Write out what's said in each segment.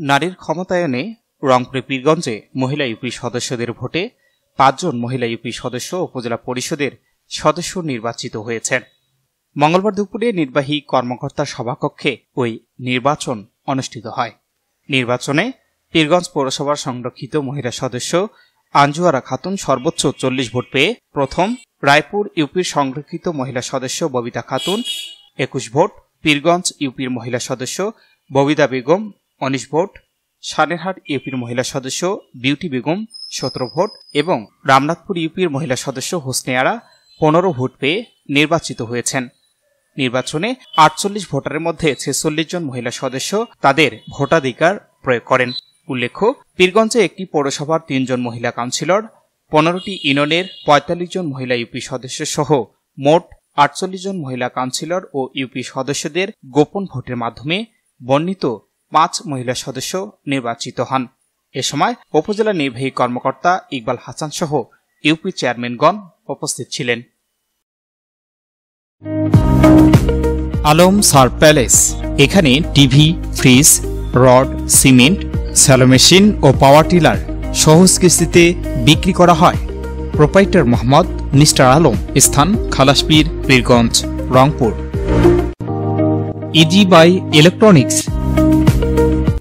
নারীর ক্ষমতায়নে রংপুরে পীরগঞ্জে মহিলা ইউপি সদস্যদের ভোটে ৫ জন মহিলা ইউপি সদস্য উপজেলা পরিষদের সদস্য নির্বাচিত হয়েছেন। মঙ্গলবার দুপুরে নির্বাহী কর্মকর্তার সভাকক্ষে ওই নির্বাচন অনুষ্ঠিত হয়। নির্বাচনে পীরগঞ্জ পৌরসভার সংরক্ষিত মহিলা সদস্য আঞ্জুয়ারা খাতুন সর্বোচ্চ ৪০ ভোট পেয়ে প্রথম, রায়পুর ইউপির সংরক্ষিত মহিলা সদস্য ববিতা খাতুন ২১ ভোট, পীরগঞ্জ ইউপির মহিলা সদস্য ববিতা বেগম ১৯ ভোট, সানেরহাট ইউপির মহিলা সদস্য বিউটি বেগম ১৭ ভোট এবং রামনাথপুর ইউপির মহিলা সদস্য হোসনে আরা ১৫ ভোট পেয়ে নির্বাচিত হয়েছেন। নির্বাচনে ৪৮ ভোটারের মধ্যে ৪৬ জন মহিলা সদস্য তাদের ভোটাধিকার প্রয়োগ করেন। উল্লেখ্য, পীরগঞ্জে একটি পৌরসভার ৩ জন মহিলা কাউন্সিলর, ১৫টি ইউনিয়নের ৪৫ জন মহিলা ইউপি সদস্য সহ মোট ৪৮ জন মহিলা কাউন্সিলর ও ইউপি সদস্যদের গোপন ভোটের মাধ্যমে বর্ণিত ৫ মহিলা সদস্য নির্বাচিত হন। এ সময় উপজেলা নির্বাহী কর্মকর্তা ইকবাল হাসান সহ ইউপি চেয়ারম্যানগণ উপস্থিত ছিলেন। আলম সার প্যালেস, এখানে TV, fridge, rod, cement, shallow machine ও পাওয়ার টিলার সহজ কিস্তিতে বিক্রি করা হয়। প্রোপাইটার মোহাম্মদ মিস্টার আলম, স্থান Khalaspir, Pirganj, Rangpur. Easy by electronics,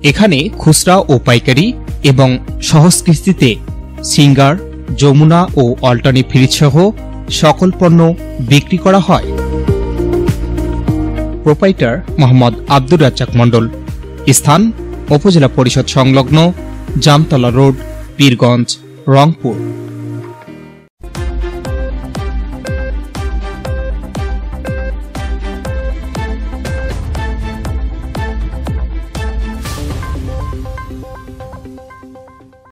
এখানে খুচরা ও পাইকারি এবং সহজ কিস্তিতে সিঙ্গার, যমুনা ও অল্টারনেটিভ ফ্রিজ সহ সকল পণ্য বিক্রি করা হয়। প্রোপাইটার মোহাম্মদ আব্দুর রাজ্জাক মণ্ডল, স্থান উপজেলা পরিষদ সংলগ্ন, জামতলা রোড, পীরগঞ্জ, রংপুর।